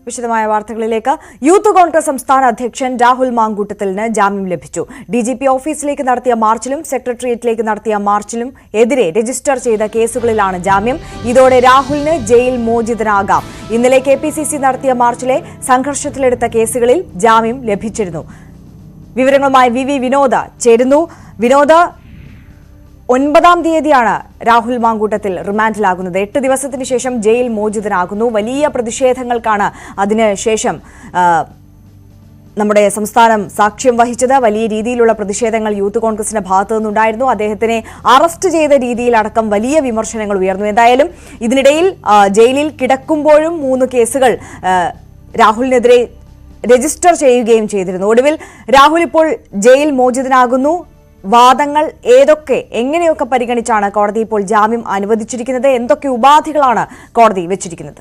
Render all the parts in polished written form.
വിശദമായ വാർത്തകളിലേക്ക്. യൂത്ത് കോൺഗ്രസ് സംസ്ഥാന അധ്യക്ഷൻ രാഹുൽ മാങ്കൂട്ടത്തിന് ജാമ്യം ലഭിച്ചു. ഡിജിപി ഓഫീസിലേക്ക് നടത്തിയ മാർച്ചിലും സെക്രട്ടേറിയറ്റിലേക്ക് നടത്തിയ മാർച്ചിലും എതിരെ രജിസ്റ്റർ ചെയ്ത കേസുകളിലാണ് ജാമ്യം. ഇതോടെ രാഹുലിന് ജയിൽ മോചിതനാകാം. ഇന്നലെ കെപിസിസി നടത്തിയ മാർച്ചിലെ സംഘർഷത്തിലെടുത്ത കേസുകളിൽ ജാമ്യം ലഭിച്ചിരുന്നു. വിവരങ്ങളുമായി വി വിനോദ് ചേരുന്നു. വിനോദ്, 9-ാം തീയതിയാണ് രാഹുൽ മാങ്കൂട്ടത്തിൽ റിമാൻഡിലാകുന്നത്. 8 ദിവസത്തിന് ശേഷം ജയിൽ മോചിതനാകുന്നു. വലിയ പ്രതിഷേധങ്ങൾക്കാണ് അതിനുശേഷം നമ്മുടെ സംസ്ഥാനം സാക്ഷ്യം വഹിച്ചത്. വലിയ രീതിയിലുള്ള പ്രതിഷേധങ്ങൾ യൂത്ത് കോൺഗ്രസിന്റെ ഭാഗത്തു നിന്നുണ്ടായിരുന്നു. അദ്ദേഹത്തിനെ അറസ്റ്റ് ചെയ്ത രീതിയിലടക്കം വലിയ വിമർശനങ്ങൾ ഉയർന്നു. എന്തായാലും ഇതിനിടയിൽ ജയിലിൽ കിടക്കുമ്പോഴും 3 കേസുകൾ രാഹുലിനെതിരെ രജിസ്റ്റർ ചെയ്യുകയും ചെയ്തിരുന്നു. ഒടുവിൽ രാഹുൽ ഇപ്പോൾ ജയിൽ മോചിതനാകുന്നു. വാദങ്ങൾ ഏതൊക്കെ എങ്ങനെയൊക്കെ പരിഗണിച്ചാണ് കോടതി ഇപ്പോൾ ജാമ്യം അനുവദിച്ചിരിക്കുന്നത്? എന്തൊക്കെ ഉപാധികളാണ് കോടതി വെച്ചിരിക്കുന്നത്?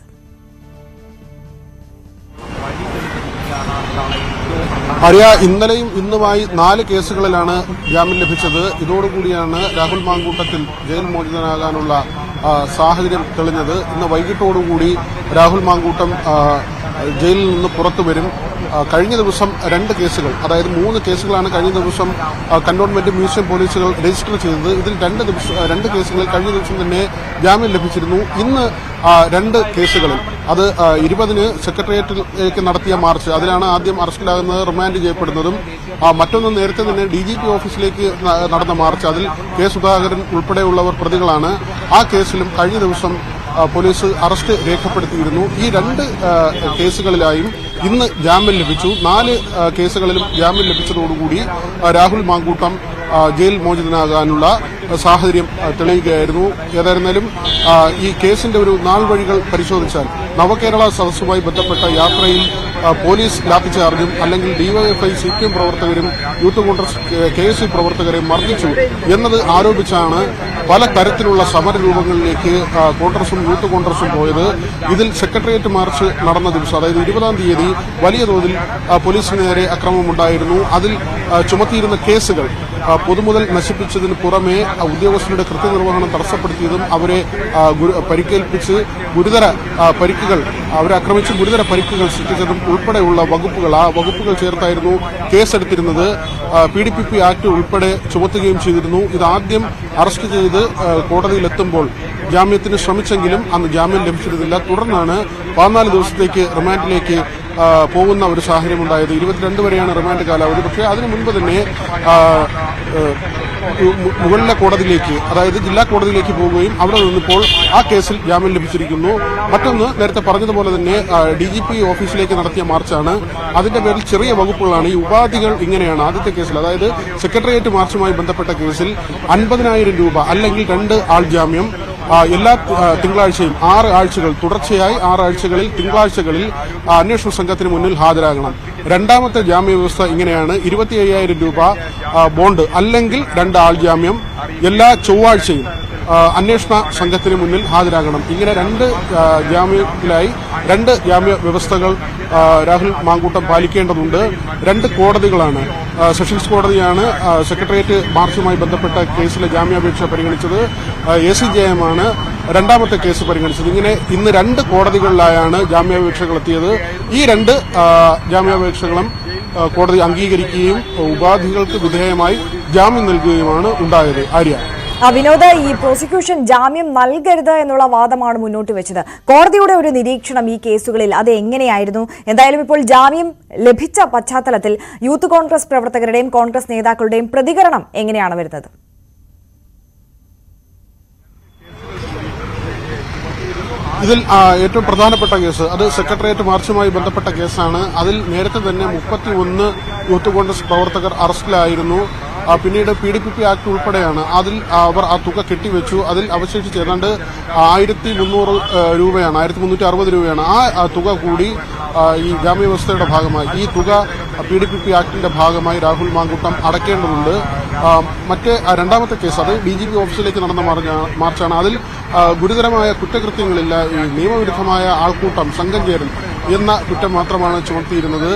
ഇന്നലെയും ഇന്നുമായി 4 കേസുകളിലാണ് ജാമ്യം ലഭിച്ചത്. ഇതോടുകൂടിയാണ് രാഹുൽ മാങ്കൂട്ടത്തിൽ ജയിൽ മോചിതനാകാനുള്ള സാഹചര്യം തെളിഞ്ഞത്. ഇന്ന് വൈകിട്ടോടുകൂടി രാഹുൽ മാങ്കൂട്ടം ജയിലിൽ നിന്ന് പുറത്തു വരും. കഴിഞ്ഞ ദിവസം 2 കേസുകൾ, അതായത് 3 കേസുകളാണ് കഴിഞ്ഞ ദിവസം കന്റോൺമെന്റ് മ്യൂസിയം പോലീസുകൾ രജിസ്റ്റർ ചെയ്തത്. ഇതിൽ 2 കേസുകളിൽ കഴിഞ്ഞ ദിവസം തന്നെ ജാമ്യം ലഭിച്ചിരുന്നു. ഇന്ന് 2 കേസുകളിൽ, അത് 20-ന് സെക്രട്ടേറിയറ്റിലേക്ക് നടത്തിയ മാർച്ച്, അതിലാണ് ആദ്യം അറസ്റ്റിലാകുന്നത്, റിമാൻഡ് ചെയ്യപ്പെടുന്നതും. മറ്റൊന്ന് നേരത്തെ തന്നെ DGP ഓഫീസിലേക്ക് നടന്ന മാർച്ച്, അതിൽ കെ സുധാകരൻ ഉൾപ്പെടെയുള്ളവർ പ്രതികളാണ്. ആ കേസിലും കഴിഞ്ഞ ദിവസം പോലീസ് അറസ്റ്റ് രേഖപ്പെടുത്തിയിരുന്നു. ഈ 2 കേസുകളിലായും ഇന്ന് ജാമ്യം ലഭിച്ചു. 4 കേസുകളിലും ജാമ്യം ലഭിച്ചതോടുകൂടി രാഹുൽ മാങ്കൂട്ടം ജയിൽ മോചിതനാകാനുള്ള സാഹചര്യം തെളിയുകയായിരുന്നു. ഏതായിരുന്നാലും ഈ കേസിന്റെ ഒരു നാൾ വഴികൾ പരിശോധിച്ചാൽ നവകേരള സദസ്സുമായി ബന്ധപ്പെട്ട യാത്രയിൽ പോലീസ് ലാത്തിചാർജും അല്ലെങ്കിൽ ഡിവൈഎഫ്ഐ CPM പ്രവർത്തകരും യൂത്ത് കോൺഗ്രസ് KSU പ്രവർത്തകരെ മർദ്ദിച്ചു എന്നത് ആരോപിച്ചാണ് പല തരത്തിലുള്ള സമരരൂപങ്ങളിലേക്ക് കോൺഗ്രസും യൂത്ത് കോൺഗ്രസും പോയത്. ഇതിൽ സെക്രട്ടേറിയറ്റ് മാർച്ച് നടന്ന ദിവസം, അതായത് 20-ാം തീയതി വലിയ തോതിൽ പോലീസിന് നേരെ അക്രമമുണ്ടായിരുന്നു. അതിൽ ചുമത്തിയിരുന്ന കേസുകൾ പൊതുമുതൽ നശിപ്പിച്ചതിന് പുറമെ ഉദ്യോഗസ്ഥരുടെ കൃത്യനിർവഹണം തടസ്സപ്പെടുത്തിയതും അവരെ പരിക്കേൽപ്പിച്ച് ഗുരുതര പരിക്കുകൾ, അവരെ ആക്രമിച്ച് ഗുരുതര പരിക്കുകൾ സൃഷ്ടിച്ചതും ഉൾപ്പെടെയുള്ള വകുപ്പുകൾ, ആ വകുപ്പുകൾ ചേർത്തായിരുന്നു കേസെടുത്തിരുന്നത്. PDPP ആക്ട് ഉൾപ്പെടെ ചുമത്തുകയും ചെയ്തിരുന്നു. ഇതാദ്യം അറസ്റ്റ് ചെയ്ത് കോടതിയിലെത്തുമ്പോൾ ജാമ്യത്തിന് ശ്രമിച്ചെങ്കിലും അന്ന് ജാമ്യം ലഭിച്ചിരുന്നില്ല. തുടർന്നാണ് 14 ദിവസത്തേക്ക് റിമാൻഡിലേക്ക് പോകുന്ന ഒരു സാഹചര്യം ഉണ്ടായത്. 22 വരെയാണ് റിമാൻഡ് കാലാവധി. പക്ഷേ അതിനു മുൻപ് തന്നെ മുകളിലെ കോടതിയിലേക്ക്, അതായത് ജില്ലാ കോടതിയിലേക്ക് പോവുകയും അവിടെ നിന്നിപ്പോൾ ആ കേസിൽ ജാമ്യം ലഭിച്ചിരിക്കുന്നു. മറ്റൊന്ന്, നേരത്തെ പറഞ്ഞതുപോലെ തന്നെ DGP ഓഫീസിലേക്ക് നടത്തിയ മാർച്ചാണ്. അതിന്റെ പേരിൽ ചെറിയ വകുപ്പുകളാണ്. ഈ ഉപാധികൾ ഇങ്ങനെയാണ്. ആദ്യത്തെ കേസിൽ, അതായത് സെക്രട്ടേറിയറ്റ് മാർച്ചുമായി ബന്ധപ്പെട്ട കേസിൽ 50,000 രൂപ അല്ലെങ്കിൽ 2 ആൾ ജാമ്യം എല്ലാ തിങ്കളാഴ്ചയും 6 ആഴ്ചകൾ തുടർച്ചയായി 6 ആഴ്ചകളിൽ തിങ്കളാഴ്ചകളിൽ അന്വേഷണ സംഘത്തിന് മുന്നിൽ ഹാജരാകണം. രണ്ടാമത്തെ ജാമ്യ വ്യവസ്ഥ ഇങ്ങനെയാണ്: 25,000 രൂപ ബോണ്ട് അല്ലെങ്കിൽ 2 ആൾ ജാമ്യം എല്ലാ ചൊവ്വാഴ്ചയും അന്വേഷണ സംഘത്തിന് മുന്നിൽ ഹാജരാകണം. ഇങ്ങനെ 2 ജാമ്യത്തിലായി 2 ജാമ്യ വ്യവസ്ഥകൾ രാഹുൽ മാങ്കൂട്ടം പാലിക്കേണ്ടതുണ്ട്. 2 കോടതികളാണ്. സെഷൻസ് കോടതിയാണ് സെക്രട്ടേറിയറ്റ് മാർച്ചുമായി ബന്ധപ്പെട്ട കേസിലെ ജാമ്യാപേക്ഷ പരിഗണിച്ചത്. ACJM ആണ് രണ്ടാമത്തെ കേസ് പരിഗണിച്ചത്. ഇങ്ങനെ ഇന്ന് 2 കോടതികളിലായാണ് ജാമ്യാപേക്ഷകൾ എത്തിയത്. ഈ 2 ജാമ്യാപേക്ഷകളും കോടതി അംഗീകരിക്കുകയും ഉപാധികൾക്ക് വിധേയമായി ജാമ്യം നൽകുകയുമാണ് ഉണ്ടായത്. ആര്യ, വിനോദ്, ഈ പ്രോസിക്യൂഷൻ ജാമ്യം നൽകരുത് എന്നുള്ള വാദമാണ് മുന്നോട്ട് വെച്ചത്. കോടതിയുടെ ഒരു നിരീക്ഷണം ഈ കേസുകളിൽ അത് എങ്ങനെയായിരുന്നു? എന്തായാലും ഇപ്പോൾ ജാമ്യം ലഭിച്ച പശ്ചാത്തലത്തിൽ യൂത്ത് കോൺഗ്രസ് പ്രവർത്തകരുടെയും കോൺഗ്രസ് നേതാക്കളുടെയും പ്രതികരണം എങ്ങനെയാണ് വരുന്നത്? ഇതിൽ ഏറ്റവും പ്രധാനപ്പെട്ട കേസ് അത് സെക്രട്ടേറിയറ്റ് മാർച്ചുമായി ബന്ധപ്പെട്ട കേസാണ്. അതിൽ നേരത്തെ തന്നെ 31 യൂത്ത് കോൺഗ്രസ് പ്രവർത്തകർ അറസ്റ്റിലായിരുന്നു. പിന്നീട് PDPP ആക്ട് ഉൾപ്പെടെയാണ്. അതിൽ അവർ ആ തുക കെട്ടിവെച്ചു. അതിൽ അവശേഷിച്ച് ഏതാണ്ട് 1,300 രൂപയാണ്, 1,360 രൂപയാണ്. ആ തുക കൂടി ഈ ജാമ്യവ്യവസ്ഥയുടെ ഭാഗമായി, ഈ തുക PDPP ആക്ടിന്റെ ഭാഗമായി രാഹുൽ മാങ്കൂട്ടം അടയ്ക്കേണ്ടതുണ്ട്. മറ്റേ രണ്ടാമത്തെ കേസ് അത് DGP ഓഫീസിലേക്ക് നടന്ന മാർച്ചാണ്. അതിൽ ഗുരുതരമായ കുറ്റകൃത്യങ്ങളില്ല, ഈ നിയമവിരുദ്ധമായ ആൾക്കൂട്ടം, സംഘം ചേരൽ, എന്ന കുറ്റം മാത്രമാണ് ചുമത്തിയിരുന്നത്.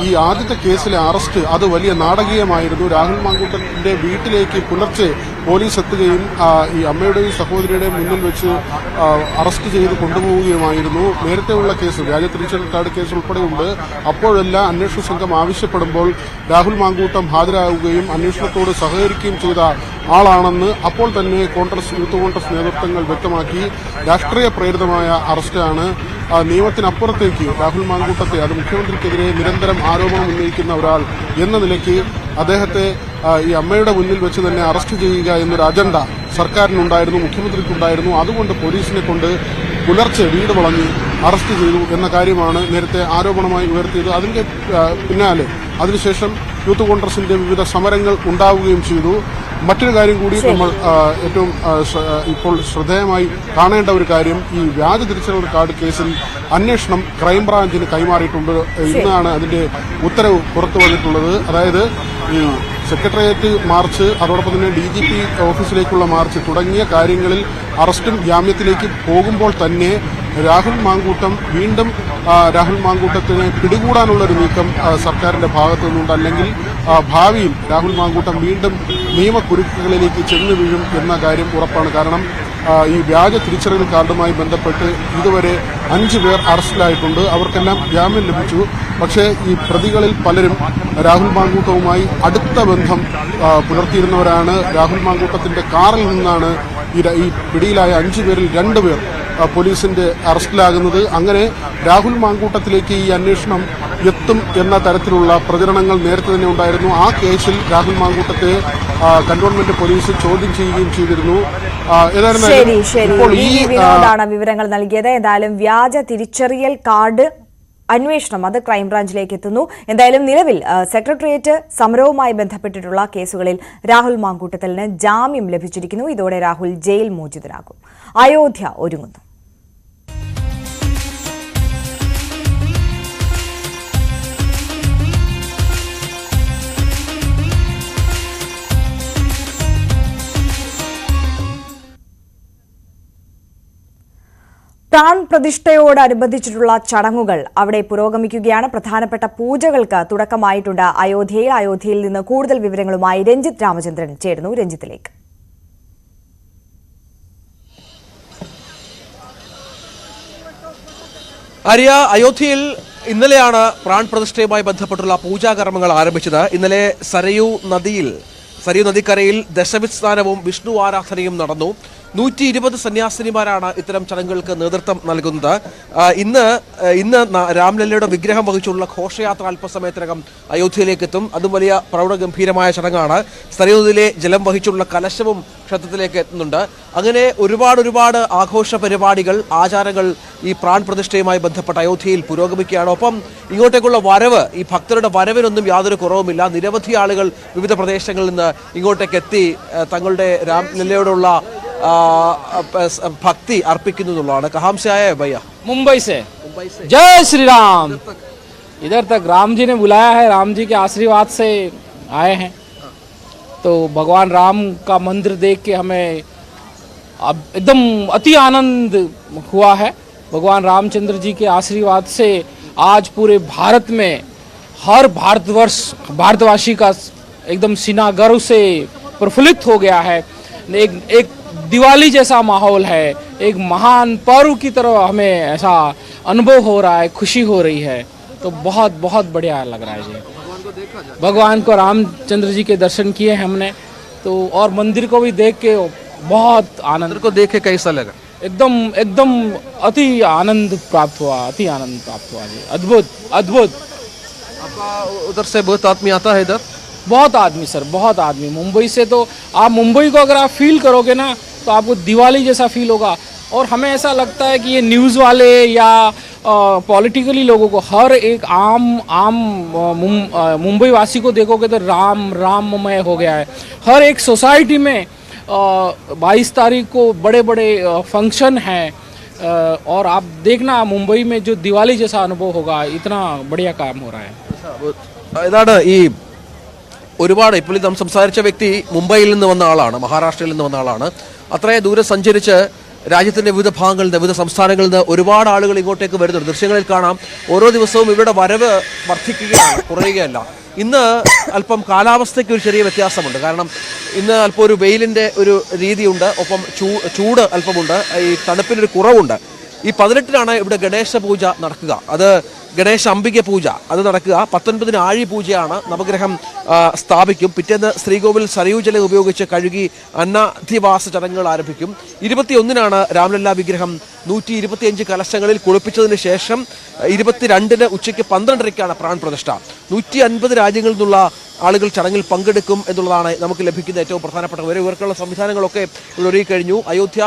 ഈ ആദ്യത്തെ കേസിലെ അറസ്റ്റ് അത് വലിയ നാടകീയമായിരുന്നു. രാഹുൽ മാങ്കൂട്ടത്തിന്റെ വീട്ടിലേക്ക് പുലർച്ചെ പോലീസ് എത്തുകയും ഈ അമ്മയുടെയും സഹോദരിയുടെയും മുന്നിൽ വെച്ച് അറസ്റ്റ് ചെയ്ത് കൊണ്ടുപോവുകയുമായിരുന്നു. നേരത്തെയുള്ള കേസ് വ്യാജ തിരിച്ചറിയൽ കാർഡ് കേസ് ഉൾപ്പെടെയുണ്ട്. അപ്പോഴെല്ലാം അന്വേഷണ സംഘം ആവശ്യപ്പെടുമ്പോൾ രാഹുൽ മാങ്കൂട്ടം ഹാജരാകുകയും അന്വേഷണത്തോട് സഹകരിക്കുകയും ചെയ്ത ആളാണെന്ന് അപ്പോൾ തന്നെ യൂത്ത് കോൺഗ്രസ് നേതൃത്വങ്ങൾ വ്യക്തമാക്കി. രാഷ്ട്രീയ പ്രേരിതമായ അറസ്റ്റാണ്. നിയമത്തിനപ്പുറത്തേക്ക് രാഹുൽ മാങ്കൂട്ടത്തെ, അത് മുഖ്യമന്ത്രിക്കെതിരെ നിരന്തരം ആരോപണം ഉന്നയിക്കുന്ന ഒരാൾ എന്ന നിലയ്ക്ക് അദ്ദേഹത്തെ ഈ അമ്മയുടെ മുന്നിൽ വെച്ച് തന്നെ അറസ്റ്റ് ചെയ്യുക എന്നൊരു അജണ്ട സർക്കാരിനുണ്ടായിരുന്നു, മുഖ്യമന്ത്രിക്കുണ്ടായിരുന്നു. അതുകൊണ്ട് പോലീസിനെ കൊണ്ട് പുലർച്ചെ വീട് വളഞ്ഞ് അറസ്റ്റ് ചെയ്തു എന്ന കാര്യമാണ് നേരത്തെ ആരോപണമായി ഉയർത്തിയത്. അതിന്റെ പിന്നാലെ അതിനുശേഷം യൂത്ത് കോൺഗ്രസിന്റെ വിവിധ സമരങ്ങൾ ഉണ്ടാവുകയും ചെയ്തു. മറ്റൊരു കാര്യം കൂടി നമ്മൾ ഏറ്റവും ഇപ്പോൾ ശ്രദ്ധേയമായി കാണേണ്ട ഒരു കാര്യം, ഈ വ്യാജ തിരിച്ചറിയൽ കാർഡ് കേസിൽ അന്വേഷണം ക്രൈംബ്രാഞ്ചിന് കൈമാറിയിട്ടുണ്ട്. ഇന്നാണ് അതിന്റെ ഉത്തരവ് പുറത്തു വന്നിട്ടുള്ളത്. അതായത് ഈ സെക്രട്ടേറിയറ്റ് മാർച്ച്, അതോടൊപ്പം തന്നെ DGP ഓഫീസിലേക്കുള്ള മാർച്ച് തുടങ്ങിയ കാര്യങ്ങളിൽ അറസ്റ്റും ജാമ്യത്തിലേക്ക് പോകുമ്പോൾ തന്നെ രാഹുൽ മാങ്കൂട്ടം വീണ്ടും രാഹുൽ മാങ്കൂട്ടത്തിനെ പിടികൂടാനുള്ളൊരു നീക്കം സർക്കാരിന്റെ ഭാഗത്തു നിന്നുണ്ട്. അല്ലെങ്കിൽ ഭാവിയിൽ രാഹുൽ മാങ്കൂട്ടം വീണ്ടും നിയമക്കുരുക്കുകളിലേക്ക് ചെന്നു വീഴും എന്ന കാര്യം ഉറപ്പാണ്. കാരണം ഈ വ്യാജ തിരിച്ചറിയൽ കാർഡുമായി ബന്ധപ്പെട്ട് ഇതുവരെ 5 പേർ അറസ്റ്റിലായിട്ടുണ്ട്. അവർക്കെല്ലാം ജാമ്യം ലഭിച്ചു. പക്ഷേ ഈ പ്രതികളിൽ പലരും രാഹുൽ മാങ്കൂട്ടവുമായി അടുത്ത ബന്ധം പുലർത്തിയിരുന്നവരാണ്. രാഹുൽ മാങ്കൂട്ടത്തിന്റെ കാറിൽ നിന്നാണ് ഈ പിടിയിലായ 5 പേരിൽ 2 പേർ പോലീസിന്റെ അറസ്റ്റിലാകുന്നത്. അങ്ങനെ രാഹുൽ മാങ്കൂട്ടത്തിലേക്ക് ഈ അന്വേഷണം എത്തും എന്ന തരത്തിലുള്ള പ്രചരണങ്ങൾ നേരത്തെ തന്നെ ഉണ്ടായിരുന്നു. ആ കേസിൽ രാഹുൽ മാങ്കൂട്ടത്തെ കന്റോൺമെന്റ് പോലീസ് ചോദ്യം ചെയ്യുകയും ചെയ്തിരുന്നു. വിനോദാണ് വിവരങ്ങൾ നൽകിയത്. എന്തായാലും വ്യാജ തിരിച്ചറിയൽ കാർഡ് അന്വേഷണം അത് ക്രൈംബ്രാഞ്ചിലേക്ക് എത്തുന്നു. എന്തായാലും നിലവിൽ സെക്രട്ടേറിയറ്റ് സമരവുമായി ബന്ധപ്പെട്ടിട്ടുള്ള കേസുകളിൽ രാഹുൽ മാങ്കൂട്ടത്തിന് ജാമ്യം ലഭിച്ചിരിക്കുന്നു. ഇതോടെ രാഹുൽ ജയിൽ മോചിതനാകും. അയോധ്യ ഒരുങ്ങുന്നു. പ്രാൺ പ്രതിഷ്ഠയോടനുബന്ധിച്ചിട്ടുള്ള ചടങ്ങുകൾ അവിടെ പുരോഗമിക്കുകയാണ്. പ്രധാനപ്പെട്ട പൂജകൾക്ക് തുടക്കമായിട്ടുണ്ട് അയോധ്യയിൽ നിന്ന് കൂടുതൽ വിവരങ്ങളുമായി രഞ്ജിത്ത് രാമചന്ദ്രൻ ചേരുന്നു. രഞ്ജിത്തിലേക്ക്. ആര്യ, അയോധ്യയിൽ ഇന്നലെയാണ് പ്രാൺ പ്രതിഷ്ഠയുമായി ബന്ധപ്പെട്ടുള്ള പൂജാകർമ്മങ്ങൾ ആരംഭിച്ചത്. ഇന്നലെ സരയൂ നദിക്കരയിൽ ദശവിത് സ്നാനവും വിഷ്ണു ആരാധനയും നടന്നു. 120 സന്യാസിനിമാരാണ് ഇത്തരം ചടങ്ങുകൾക്ക് നേതൃത്വം നൽകുന്നത്. ഇന്ന് രാംലല്ലയുടെ വിഗ്രഹം വഹിച്ചുള്ള ഘോഷയാത്ര അല്പസമയത്തിനകം അയോധ്യയിലേക്ക് എത്തും. അതും വലിയ പ്രൗഢഗംഭീരമായ ചടങ്ങാണ്. സരയൂ നദിയിലെ ജലം വഹിച്ചുള്ള കലശവും ക്ഷേത്രത്തിലേക്ക് എത്തുന്നുണ്ട്. അങ്ങനെ ഒരുപാട് ആഘോഷ പരിപാടികൾ, ആചാരങ്ങൾ ഈ പ്രാൺ പ്രതിഷ്ഠയുമായി ബന്ധപ്പെട്ട അയോധ്യയിൽ പുരോഗമിക്കുകയാണ്. ഒപ്പം ഇങ്ങോട്ടേക്കുള്ള വരവ്, ഈ ഭക്തരുടെ വരവിനൊന്നും യാതൊരു കുറവുമില്ല. നിരവധി ആളുകൾ വിവിധ പ്രദേശങ്ങളിൽ നിന്ന് ഇങ്ങോട്ടേക്ക് എത്തി തങ്ങളുടെ രാംലല്ലയോടുള്ള भक्ति अर्पित कहाँ से आया है भैया? मुंबई से। जय श्री राम। इधर तक राम जी ने बुलाया है, राम जी के आशीर्वाद से आए हैं। तो भगवान राम का मंदिर देख के हमें अब एकदम अति आनंद हुआ है। भगवान रामचंद्र जी के आशीर्वाद से आज पूरे भारत में हर भारतवासी का एकदम सीना गर्व से प्रफुल्लित हो गया है। एक दिवाली जैसा माहौल है, एक महान पर्व की तरह हमें ऐसा अनुभव हो रहा है, खुशी हो रही है। तो बहुत बढ़िया लग रहा है जी। भगवान को रामचंद्र जी के दर्शन किए हमने तो, और मंदिर को भी देख के बहुत आनंद को देख के कैसा लगा? एकदम अति आनंद प्राप्त हुआ जी। अद्भुत। आपका उधर से बहुत आदमी आता है इधर? बहुत आदमी सर, बहुत आदमी। मुंबई से तो आप मुंबई को अगर आप फील करोगे ना तो आपको दिवाली जैसा फील होगा। और हमें ऐसा लगता है कि ये न्यूज़ वाले या पॉलिटिकली लोगों को, हर एक आम मुंबई वासी को देखोगे तो राममय हो गया है। हर एक सोसाइटी में 22 तारीख को बड़े फंक्शन हैं। और आप देखना मुंबई में जो दिवाली जैसा अनुभव होगा, इतना बढ़िया काम हो रहा है। ഒരുപാട് ഇപ്പോൾ നാം സംസാരിച്ച വ്യക്തി മുംബൈയിൽ നിന്ന് വന്ന ആളാണ്, മഹാരാഷ്ട്രയിൽ നിന്ന് വന്ന ആളാണ്. അത്രയും ദൂരെ സഞ്ചരിച്ച് രാജ്യത്തിന്റെ വിവിധ ഭാഗങ്ങളിൽ നിന്ന്, വിവിധ സംസ്ഥാനങ്ങളിൽ നിന്ന് ഒരുപാട് ആളുകൾ ഇങ്ങോട്ടേക്ക് വരുന്നുണ്ട്. ദൃശ്യങ്ങളിൽ കാണാം ഓരോ ദിവസവും ഇവിടെ വരവ് വർദ്ധിക്കുകയാണ്, കുറയുകയല്ല. ഇന്ന് അല്പം കാലാവസ്ഥയ്ക്ക് ഒരു ചെറിയ വ്യത്യാസമുണ്ട്. കാരണം ഇന്ന് അല്പം ഒരു വെയിലിൻ്റെ ഒരു രീതിയുണ്ട്, ഒപ്പം ചൂട് അല്പമുണ്ട്, ഈ തണുപ്പിനൊരു കുറവുണ്ട്. ഈ 18-നാണ് ഇവിടെ ഗണേശ പൂജ നടക്കുക. അത് ഗണേശ അംബിക പൂജ അത് നടക്കുക. 19-ന് ആഴി പൂജയാണ്, നവഗ്രഹം സ്ഥാപിക്കും. പിറ്റേന്ന് ശ്രീകോവിൽ സരയൂ ജലം ഉപയോഗിച്ച് കഴുകി അന്നാധിവാസ ചടങ്ങുകൾ ആരംഭിക്കും. 21-നാണ് രാംലല്ല വിഗ്രഹം 125 കലശങ്ങളിൽ കുളിപ്പിച്ചതിന് ശേഷം 22-ന് ഉച്ചയ്ക്ക് 12:30-ക്കാണ് പ്രാൺ പ്രതിഷ്ഠ. 150 രാജ്യങ്ങളിൽ നിന്നുള്ള ആളുകൾ ചടങ്ങിൽ പങ്കെടുക്കും എന്നുള്ളതാണ് നമുക്ക് ലഭിക്കുന്ന ഏറ്റവും പ്രധാനപ്പെട്ട വിവരം. ഇവർക്കുള്ള സംവിധാനങ്ങളൊക്കെ ഒരുങ്ങിക്കഴിഞ്ഞു. അയോധ്യ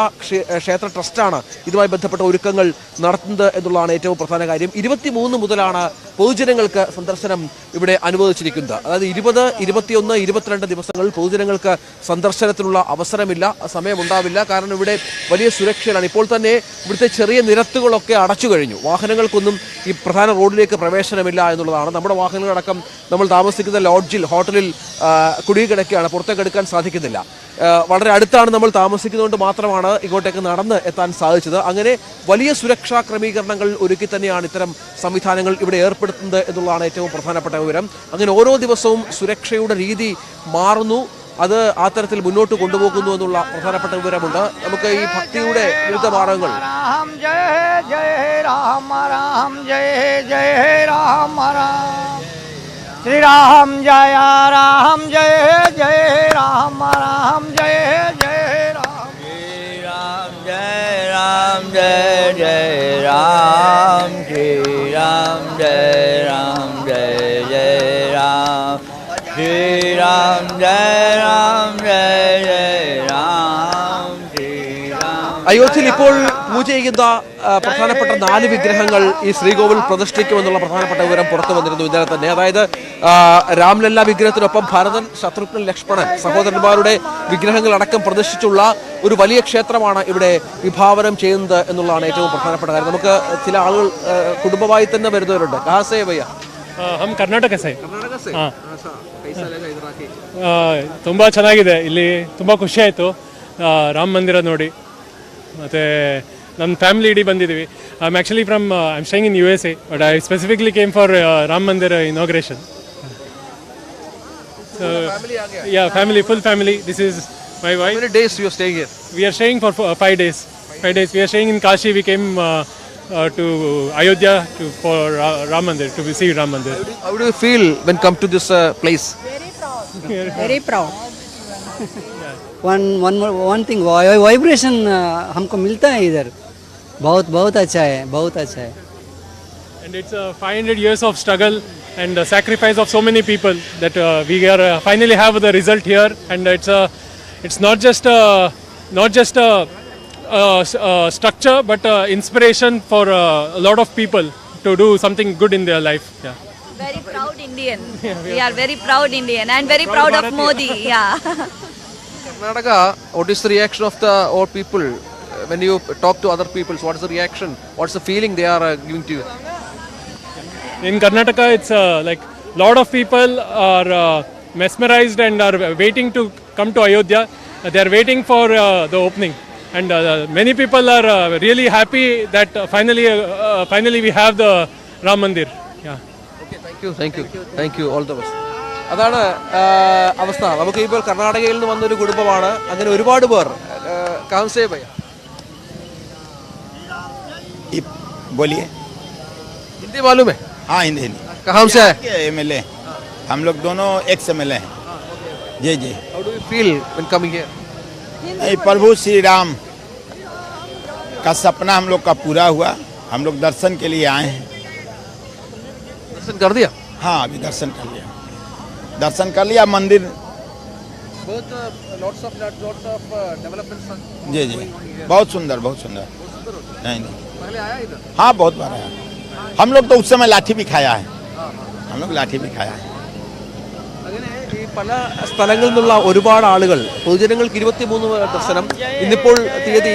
ക്ഷേത്ര ട്രസ്റ്റാണ് ഇതുമായി ബന്ധപ്പെട്ട ഒരുക്കങ്ങൾ നടത്തുന്നത് എന്നുള്ളതാണ് ഏറ്റവും പ്രധാന കാര്യം. 23 മുതലാണ് പൊതുജനങ്ങൾക്ക് സന്ദർശനം ഇവിടെ അനുവദിച്ചിരിക്കുന്നത്. അതായത് 20, 21, 22 ദിവസങ്ങളിൽ പൊതുജനങ്ങൾക്ക് സന്ദർശനത്തിനുള്ള അവസരമില്ല, സമയമുണ്ടാവില്ല. കാരണം ഇവിടെ വലിയ സുരക്ഷയിലാണ്. ഇപ്പോൾ തന്നെ ഇവിടുത്തെ ചെറിയ നിരത്തുകളൊക്കെ അടച്ചു കഴിഞ്ഞു. വാഹനങ്ങൾക്കൊന്നും ഈ പ്രധാന റോഡിലേക്ക് പ്രവേശനമില്ല എന്നുള്ളതാണ്. നമ്മുടെ വാഹനങ്ങളടക്കം നമ്മൾ താമസിക്കുന്ന ലോഡ്ജിൽ, ഹോട്ടലിൽ കുടുങ്ങിക്കിടക്കുകയാണ്, പുറത്തേക്ക് എടുക്കാൻ സാധിക്കുന്നില്ല. വളരെ അടുത്താണ് നമ്മൾ താമസിക്കുന്നതുകൊണ്ട് മാത്രമാണ് ഇങ്ങോട്ടേക്ക് നടന്ന് എത്താൻ സാധിച്ചത്. അങ്ങനെ വലിയ സുരക്ഷാ ക്രമീകരണങ്ങൾ ഒരുക്കി തന്നെയാണ് ഇത്തരം സംവിധാനങ്ങൾ ഇവിടെ ഏർപ്പെടുത്തുന്നത് എന്നുള്ളതാണ് ഏറ്റവും പ്രധാനപ്പെട്ട വിവരം. അങ്ങനെ ഓരോ ദിവസവും സുരക്ഷയുടെ രീതി മാറുന്നു, അത് ആ തരത്തിൽ മുന്നോട്ട് കൊണ്ടുപോകുന്നു എന്നുള്ള പ്രധാനപ്പെട്ട വിവരമുണ്ട്. നമുക്ക് ഈ ഭക്തിയുടെ വിവിധ മാർഗങ്ങൾ श्रीराम जय राम जय जय राम राम जय जय राम श्रीराम जय राम जय जय राम श्रीराम जय राम जय जय राम श्रीराम जय राम जय जय राम श्रीराम. അയോധ്യയിൽ ഇപ്പോൾ പൂജ ചെയ്യുന്ന പ്രധാനപ്പെട്ട 4 വിഗ്രഹങ്ങൾ ഈ ശ്രീകോവിൽ പ്രതിഷ്ഠിക്കുമെന്നുള്ള പ്രധാനപ്പെട്ട വിവരം പുറത്തു വന്നിരുന്നു ഇന്നലെ തന്നെ. അതായത് രാംലല്ല വിഗ്രഹത്തിനൊപ്പം ഭരതൻ, ശത്രുഘ്നൻ, ലക്ഷ്മണൻ സഹോദരന്മാരുടെ വിഗ്രഹങ്ങൾ അടക്കം പ്രതിഷ്ഠിച്ചുള്ള ഒരു വലിയ ക്ഷേത്രമാണ് ഇവിടെ വിഭാവനം ചെയ്യുന്നത് എന്നുള്ളതാണ് ഏറ്റവും പ്രധാനപ്പെട്ട കാര്യം. നമുക്ക് ചില ആളുകൾ കുടുംബമായി തന്നെ വരുന്നവരുണ്ട്. കഹാസേ ഭയ്യ? हम कर्नाटಕ से ತುಂಬ ಚೆನ್ನಾಗಿದೆ. ಇಲ್ಲಿ ತುಂಬ ಖುಷಿ ಆಯಿತು ರಾಮ ಮಂದಿರ ನೋಡಿ. ಮತ್ತು ನಮ್ಮ ಫ್ಯಾಮಿಲಿ ಇಡೀ ಬಂದಿದ್ದೀವಿ. I am actually from I am staying in USA, but I specifically came for Rama ಮಂದಿರ inauguration. Yeah, family, full family. This is my wife. How many days you are staying here? We are staying for 5 days. 5 days. We are staying in Kashi. We came to Ayodhya for Ram Mandir, to see Ram Mandir. How do you feel when come to this place? Very proud. one thing, vibration हमको मिलता है इधर. बहुत अच्छा है, बहुत अच्छा है. And it's 500 years of struggle and sacrifice of so many people that we are finally have the result here. And it's not just a structure, but inspiration for a lot of people to do something good in their life. Yeah. Very proud Indian. We are very proud Indian and very proud of Modi. Yeah. Karnataka, what is the reaction of the all people when you talk to other people? What is the reaction? What's the feeling they are giving to you? In Karnataka, it's like lot of people are mesmerized and are waiting to come to Ayodhya. They are waiting for the opening. And many people are really happy that finally we have the Ram Mandir. Yeah. Okay, thank you. All the best. അതാണ് അവസ്ഥ. നമുക്ക് ഇപ്പോൾ കർണാടകയിൽ നിന്ന് വന്നൊരു കുടുംബമാണ്. അങ്ങനെ ഒരുപാട് പേർ. കാംസേ ഭയ്യ? बोलिए. हिंदी मालूम है? हाँ, हिंदी. कहाँ से है? MLA. हम लोग दोनों एक्स MLA हैं. जी. How do you feel when coming here? प्रभु श्री राम का सपना हम लोग का पूरा हुआ. हम लोग दर्शन के लिए आए हैं. दर्शन कर दिया? हाँ, अभी दर्शन कर लिया मंदिर. Lots of developments. जी. बहुत सुंदर. नहीं. पहले आया इधर? हाँ, बहुत बार आया. हम लोग तो उस समय लाठी भी खाया है. അങ്ങനെ ഈ പല സ്ഥലങ്ങളിൽ നിന്നുള്ള ഒരുപാട് ആളുകൾ, പൊതുജനങ്ങൾക്ക് 23 ദർശനം. ഇന്നിപ്പോൾ തീയതി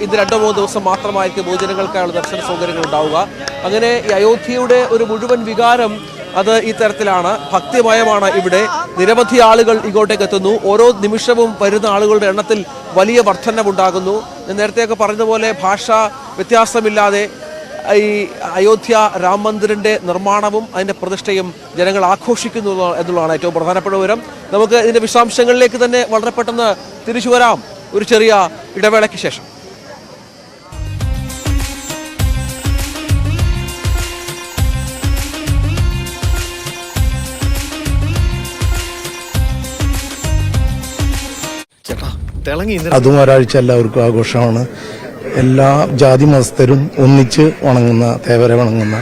ഇന്ന് 2-3 ദിവസം മാത്രമായിരിക്കും പൊതുജനങ്ങൾക്കായുള്ള ദർശന സൗകര്യങ്ങൾ ഉണ്ടാവുക. അങ്ങനെ ഈ അയോധ്യയുടെ ഒരു മുഴുവൻ വികാരം അത് ഈ തരത്തിലാണ്. ഭക്തിമയമാണ് ഇവിടെ. നിരവധി ആളുകൾ ഇങ്ങോട്ടേക്ക് എത്തുന്നു. ഓരോ നിമിഷവും വരുന്ന ആളുകളുടെ എണ്ണത്തിൽ വലിയ വർധനവുണ്ടാകുന്നു. ഞാൻ നേരത്തെയൊക്കെ പറഞ്ഞതുപോലെ ഭാഷാ വ്യത്യാസമില്ലാതെ ഈ അയോധ്യ രാം മന്ദിറിന്റെ നിർമ്മാണവും അതിന്റെ പ്രതിഷ്ഠയും ജനങ്ങൾ ആഘോഷിക്കുന്നു എന്നുള്ളതാണ് ഏറ്റവും പ്രധാനപ്പെട്ട വിവരം. നമുക്ക് ഇതിന്റെ വിശദാംശങ്ങളിലേക്ക് തന്നെ വളരെ പെട്ടെന്ന് തിരിച്ചു വരാം ഒരു ചെറിയ ഇടവേളയ്ക്ക് ശേഷം. അതും ഒരാഴ്ച എല്ലാവർക്കും ആഘോഷമാണ്. എല്ലാ ജാതി മതസ്ഥരും ഒന്നിച്ച് വണങ്ങുന്ന, തേവരെ വണങ്ങുന്ന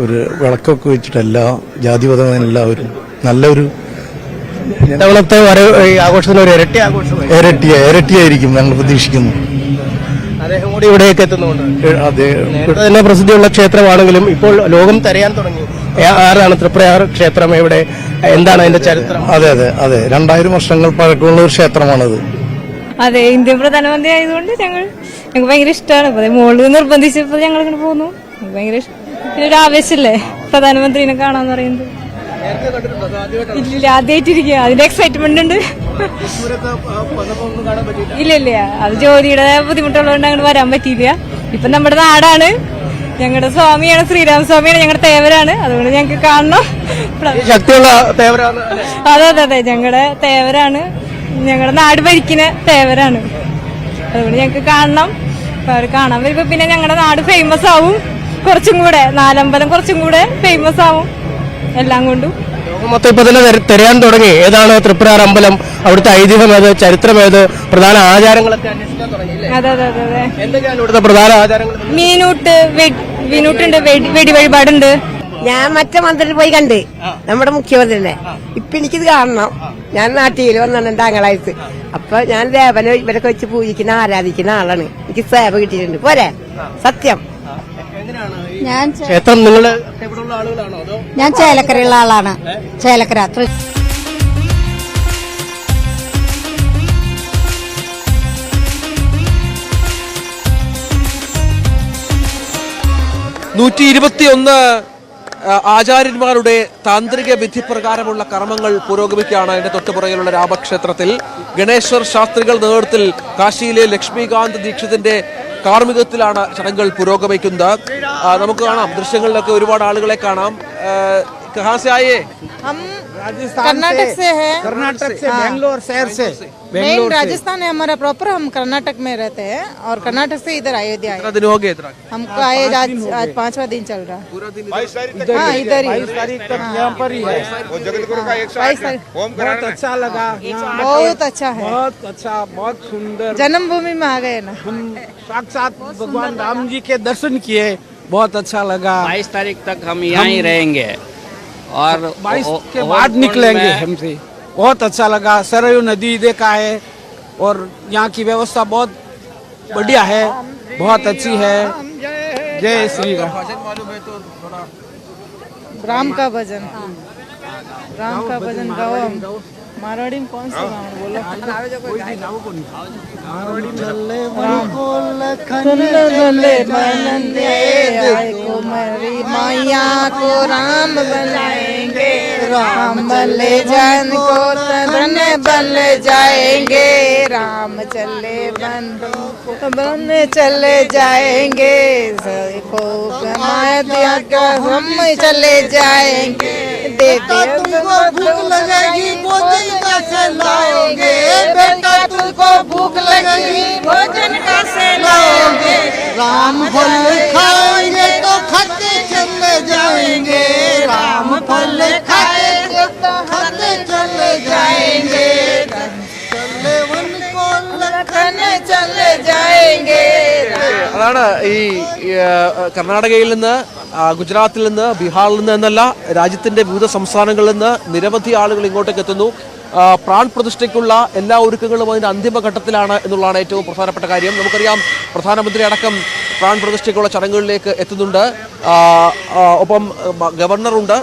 ഒരു വിളക്കൊക്കെ വെച്ചിട്ട് എല്ലാ ജാതിമതം എല്ലാവരും നല്ലൊരു ഇത്തവണത്തെ ആഘോഷത്തിന് ഒരു ഇരട്ടി ആഘോഷം ഇരട്ടിയായിരിക്കും ഞങ്ങൾ പ്രതീക്ഷിക്കുന്നു. അദ്ദേഹം കൂടി ഇവിടേക്ക് എത്തുന്നുണ്ട്. അതെ, നേരത്തെ തന്നെ പ്രസിദ്ധിയുള്ള ക്ഷേത്രമാണെങ്കിലും ഇപ്പോൾ ലോകം തിരയാൻ തുടങ്ങി. ആരാണ് തൃപ്രയാർ ക്ഷേത്രം, എവിടെ, എന്താണ് അതിന്റെ ചരിത്രം? അതെ അതെ അതെ 2000 വർഷങ്ങൾ പഴക്കമുള്ള ഒരു ക്ഷേത്രമാണത്. അതെ, ഇന്ത്യൻ പ്രധാനമന്ത്രി ആയതുകൊണ്ട് ഞങ്ങൾക്ക് ഭയങ്കര ഇഷ്ടമാണ്. അപ്പൊ മോള് നിർബന്ധിച്ചപ്പോൾ ഞങ്ങൾ ഇങ്ങനെ പോകുന്നു. ഭയങ്കര ഒരു ആവേശല്ലേ പ്രധാനമന്ത്രിനെ കാണാന്ന് പറയുന്നത്. ഇല്ല, ആദ്യമായിട്ടിരിക്കുക. അതിന്റെ എക്സൈറ്റ്മെന്റ് ഉണ്ട്. ഇല്ല, അത് ജോലിയുടെ ബുദ്ധിമുട്ടുള്ളതുകൊണ്ട് അങ്ങോട്ട് വരാൻ പറ്റിയില്ല. ഇപ്പൊ നമ്മുടെ നാടാണ്, ഞങ്ങളുടെ സ്വാമിയാണ്, ശ്രീരാമസ്വാമിയാണ്, ഞങ്ങളുടെ തേവരാണ്. അതുകൊണ്ട് ഞങ്ങൾക്ക് കാണണം. ശക്തിയുള്ള തേവരാണ്. അതെ, ഞങ്ങളുടെ തേവരാണ്, ഞങ്ങളുടെ നാട് ഭരിക്കുന്ന തേവരാണ്. അതുകൊണ്ട് ഞങ്ങൾക്ക് കാണണം. അവർ കാണാൻ വരുമ്പോ പിന്നെ ഞങ്ങളുടെ നാട് ഫേമസ് ആവും. കുറച്ചും കൂടെ നാലമ്പലം കുറച്ചും കൂടെ ഫേമസ് ആവും എല്ലാം കൊണ്ടും. മൊത്തം ഇപ്പൊ തന്നെ തിരയാൻ തുടങ്ങി. ഏതാണ് തൃപ്രയാർ അമ്പലം, അവിടുത്തെ ഐതിഹ്യം ഏത്, ചരിത്രം ഏത്, പ്രധാന ആചാരങ്ങളൊക്കെ അന്വേഷിക്കാൻ തുടങ്ങി. അതെ. എന്തൊക്കെയാണ് ഇവിടുത്തെ പ്രധാന ആചാരങ്ങൾ? മീനൂട്ടുണ്ട്, വെടി വഴിപാടുണ്ട്. ഞാൻ മറ്റേ മന്ത്രിയിൽ പോയി കണ്ട് നമ്മുടെ മുഖ്യമന്ത്രിനെ. ഇപ്പൊ എനിക്കിത് കാണണം. ഞാൻ നാട്ടിൽ വന്നാണ് താങ്കളായിട്ട്. അപ്പൊ ഞാൻ ദേവനെ ഇവരൊക്കെ വെച്ച് പൂജിക്കുന്ന ആരാധിക്കുന്ന ആളാണ്. എനിക്ക് സേവ കിട്ടിയിട്ടുണ്ട്. പോരെ, സത്യം. ക്ഷേത്രം നിങ്ങള് എവിടെയുള്ള ആളുകളാണോ അതോ? ഞാൻ ചേലക്കരയുള്ള ആളാണ്. ചേലക്കര. 121 ആചാര്യന്മാരുടെ താന്ത്രിക വിധി പ്രകാരമുള്ള കർമ്മങ്ങൾ പുരോഗമിക്കുകയാണ്. അതിന്റെ തൊട്ടുപുറകിലുള്ള രാമക്ഷേത്രത്തിൽ ഗണേശ്വർ ശാസ്ത്രികൾ നേതൃത്വത്തിൽ കാശിയിലെ ലക്ഷ്മികാന്ത് ദീക്ഷിതിന്റെ കാർമ്മികത്തിലാണ് ചടങ്ങുകൾ പുരോഗമിക്കുന്നത്. നമുക്ക് കാണാം, ദൃശ്യങ്ങളിലൊക്കെ ഒരുപാട് ആളുകളെ കാണാം. कहाँ से आए? हम कर्नाटक से है. कर्नाटक से, बेंगलोर शहर से. मेन राजस्थान है हमारा प्रॉपर. हम कर्नाटक में रहते हैं और कर्नाटक से इधर अयोध्या आए. कितना दिन हो गए इधर? हमको आए आज 5वां दिन चल रहा है. पूरा दिन हाँ, इधर ही 22 तारीख तक यहाँ पर ही है. जगतगुरु का 108 बहुत अच्छा लगा. बहुत अच्छा है. बहुत अच्छा, बहुत सुंदर. जन्मभूमि में आ गए ना. हम साक्षात भगवान राम जी के दर्शन किए. बहुत अच्छा लगा. 22 तारीख तक हम यहाँ ही रहेंगे और 22 के बाद निकलेंगे हमसे. बहुत अच्छा लगा. सरयू नदी देखा है और यहाँ की व्यवस्था बहुत बढ़िया है, बहुत अच्छी है. जय श्री राम. राम का भजन, राम का भजन गाओ. हम मारवाड़ी में कौन सा गाँव बोलो? मैया को राम बनाएंगे, राम ले जान को धन बन जाएंगे. राम चले बन चले जाएंगे. हम चले जाएंगे. बेटा तुमको भूख लगेगी भोजन कैसे लाओगे? बेटा तुमको भूख लगेगी भोजन कैसे लाओगे? राम फल खाएंगे तो खाते चले जाएंगे. राम फल खाएंगे तो खाते चले जाएंगे. चले वन को लखने चले जाएंगे. അതാണ് ഈ കർണാടകയിൽ നിന്ന്, ഗുജറാത്തിൽ നിന്ന്, ബീഹാറിൽ നിന്ന് എന്നല്ല, രാജ്യത്തിന്റെ വിവിധ സംസ്ഥാനങ്ങളിൽ നിന്ന് നിരവധി ആളുകൾ ഇങ്ങോട്ടേക്ക് എത്തുന്നു. പ്രാൺ പ്രതിഷ്ഠയ്ക്കുള്ള എല്ലാ ഒരുക്കങ്ങളും അതിന്റെ അന്തിമഘട്ടത്തിലാണ് എന്നുള്ളതാണ് ഏറ്റവും പ്രധാനപ്പെട്ട കാര്യം. നമുക്കറിയാം, പ്രധാനമന്ത്രി അടക്കം പ്രാൺ പ്രതിഷ്ഠയ്ക്കുള്ള ചടങ്ങുകളിലേക്ക് എത്തുന്നുണ്ട്. ഒപ്പം ഗവർണറുണ്ട്,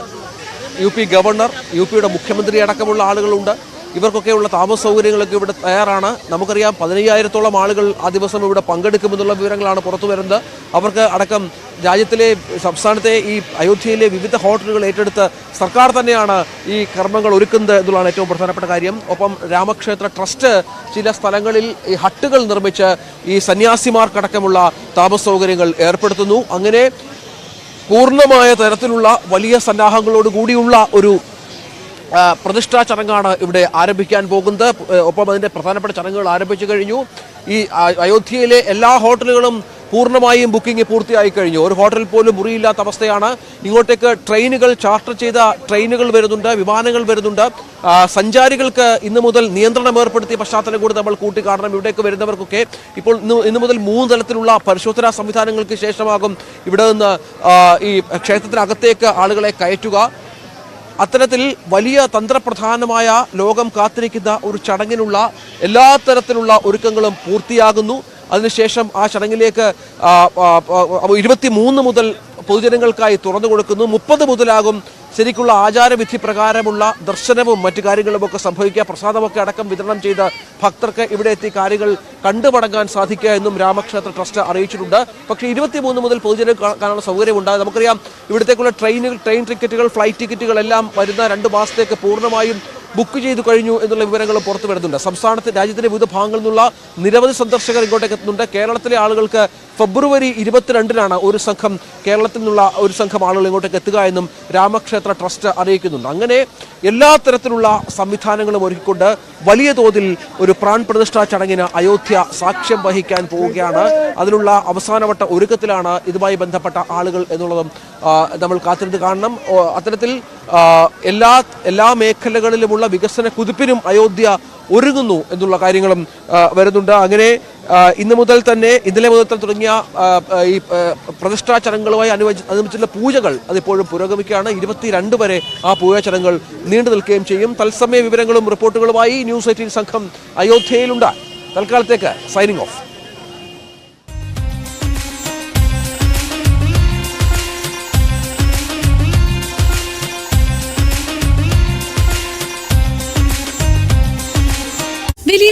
UP ഗവർണർ, UPയുടെ മുഖ്യമന്ത്രി അടക്കമുള്ള ആളുകളുണ്ട്. ഇവർക്കൊക്കെയുള്ള താമസ സൗകര്യങ്ങളൊക്കെ ഇവിടെ തയ്യാറാണ്. നമുക്കറിയാം 15,000-ഓളം ആളുകൾ ആ ദിവസം ഇവിടെ പങ്കെടുക്കുമെന്നുള്ള വിവരങ്ങളാണ് പുറത്തു വരുന്നത്. അവർക്ക് അടക്കം രാജ്യത്തിലെ സംസ്ഥാനത്തെ ഈ അയോധ്യയിലെ വിവിധ ഹോട്ടലുകൾ ഏറ്റെടുത്ത് സർക്കാർ തന്നെയാണ് ഈ കർമ്മങ്ങൾ ഒരുക്കുന്നത് എന്നുള്ളതാണ് ഏറ്റവും പ്രധാനപ്പെട്ട കാര്യം. ഒപ്പം രാമക്ഷേത്ര ട്രസ്റ്റ് ചില സ്ഥലങ്ങളിൽ ഈ ഹട്ടുകൾ നിർമ്മിച്ച് ഈ സന്യാസിമാർക്കടക്കമുള്ള താമസ സൗകര്യങ്ങൾ ഏർപ്പെടുത്തുന്നു. അങ്ങനെ പൂർണ്ണമായ തരത്തിലുള്ള വലിയ സന്നാഹങ്ങളോട് കൂടിയുള്ള ഒരു പ്രതിഷ്ഠാ ചടങ്ങാണ് ഇവിടെ ആരംഭിക്കാൻ പോകുന്നത്. ഒപ്പം അതിൻ്റെ പ്രധാനപ്പെട്ട ചടങ്ങുകൾ ആരംഭിച്ചു കഴിഞ്ഞു. ഈ അയോധ്യയിലെ എല്ലാ ഹോട്ടലുകളും പൂർണ്ണമായും ബുക്കിംഗ് പൂർത്തിയായി കഴിഞ്ഞു. ഒരു ഹോട്ടലിൽ പോലും മുറിയില്ലാത്ത അവസ്ഥയാണ്. ഇങ്ങോട്ടേക്ക് ട്രെയിനുകൾ, ചാർട്ടർ ചെയ്ത ട്രെയിനുകൾ വരുന്നുണ്ട്, വിമാനങ്ങൾ വരുന്നുണ്ട്. സഞ്ചാരികൾക്ക് ഇന്നു മുതൽ നിയന്ത്രണം ഏർപ്പെടുത്തിയ പശ്ചാത്തലം കൂടി നമ്മൾ കൂട്ടിക്കാണണം. ഇവിടേക്ക് വരുന്നവർക്കൊക്കെ ഇപ്പോൾ ഇന്നു മുതൽ 3 തലത്തിലുള്ള പരിശോധനാ സംവിധാനങ്ങൾക്ക് ശേഷമാകും ഇവിടെ നിന്ന് ഈ ക്ഷേത്രത്തിനകത്തേക്ക് ആളുകളെ കയറ്റുക. അത്തരത്തിൽ വലിയ തന്ത്രപ്രധാനമായ ലോകം കാത്തിരിക്കുന്ന ഒരു ചടങ്ങിനുള്ള എല്ലാ തരത്തിലുള്ള ഒരുക്കങ്ങളും പൂർത്തിയാകുന്നു. അതിനുശേഷം ആ ചടങ്ങിലേക്ക് 23 മുതൽ പൊതുജനങ്ങൾക്കായി തുറന്നു കൊടുക്കുന്നു. 30 മുതലാകും ശരിക്കുള്ള ആചാരവിധി പ്രകാരമുള്ള ദർശനവും മറ്റു കാര്യങ്ങളുമൊക്കെ സംഭവിക്കുക. പ്രസാദമൊക്കെ അടക്കം വിതരണം ചെയ്ത് ഭക്തർക്ക് ഇവിടെ എത്തി കാര്യങ്ങൾ കണ്ടുമടങ്ങാൻ സാധിക്കുക എന്നും രാമക്ഷേത്ര ട്രസ്റ്റ് അറിയിച്ചിട്ടുണ്ട്. പക്ഷേ 23 മുതൽ പൊതുജനങ്ങൾക്ക് കാണാനുള്ള സൗകര്യമുണ്ട്. നമുക്കറിയാം ഇവിടത്തേക്കുള്ള ട്രെയിൻ ടിക്കറ്റുകൾ, ഫ്ലൈറ്റ് ടിക്കറ്റുകൾ എല്ലാം വരുന്ന 2 മാസത്തേക്ക് പൂർണ്ണമായും ബുക്ക് ചെയ്തു കഴിഞ്ഞു എന്നുള്ള വിവരങ്ങൾ പുറത്തു വരുന്നുണ്ട്. രാജ്യത്തിന്റെ വിവിധ ഭാഗങ്ങളിൽ നിന്നുള്ള നിരവധി സന്ദർശകർ ഇങ്ങോട്ടേക്ക് എത്തുന്നുണ്ട്. കേരളത്തിലെ ആളുകൾക്ക് ഫെബ്രുവരി 22-നാണ് കേരളത്തിൽ നിന്നുള്ള ഒരു സംഘം ആളുകൾ ഇങ്ങോട്ടേക്ക് എത്തുക എന്നും രാമക്ഷേത്ര ട്രസ്റ്റ് അറിയിക്കുന്നുണ്ട്. അങ്ങനെ എല്ലാ തരത്തിലുള്ള സംവിധാനങ്ങളും ഒരുക്കിക്കൊണ്ട് വലിയ തോതിൽ ഒരു പ്രാൺ പ്രതിഷ്ഠാ ചടങ്ങിന് അയോധ്യ സാക്ഷ്യം വഹിക്കാൻ പോവുകയാണ്. അതിനുള്ള അവസാനവട്ട ഒരുക്കത്തിലാണ് ഇതുമായി ബന്ധപ്പെട്ട ആളുകൾ എന്നുള്ളതും നമ്മൾ കാത്തിരുന്ന് കാണണം. അത്തരത്തിൽ എല്ലാ മേഖലകളിലുമുള്ള വികസന കുതിപ്പിനും അയോധ്യ ഒരുങ്ങുന്നു എന്നുള്ള കാര്യങ്ങളും വരുന്നുണ്ട്. അങ്ങനെ ഇന്നലെ മുതൽ തന്നെ തുടങ്ങിയ ഈ പ്രതിഷ്ഠാ ചടങ്ങുകളുമായി അനുബന്ധിച്ചുള്ള പൂജകൾ അതിപ്പോഴും പുരോഗമിക്കുകയാണ്. 22 വരെ ആ പൂജാ ചടങ്ങുകൾ നീണ്ടു നിൽക്കുകയും ചെയ്യും. തത്സമയ വിവരങ്ങളും റിപ്പോർട്ടുകളുമായി ന്യൂസ് 18 സംഘം അയോധ്യയിലുണ്ട്. തൽക്കാലത്തേക്ക് സൈനിങ് ഓഫ്.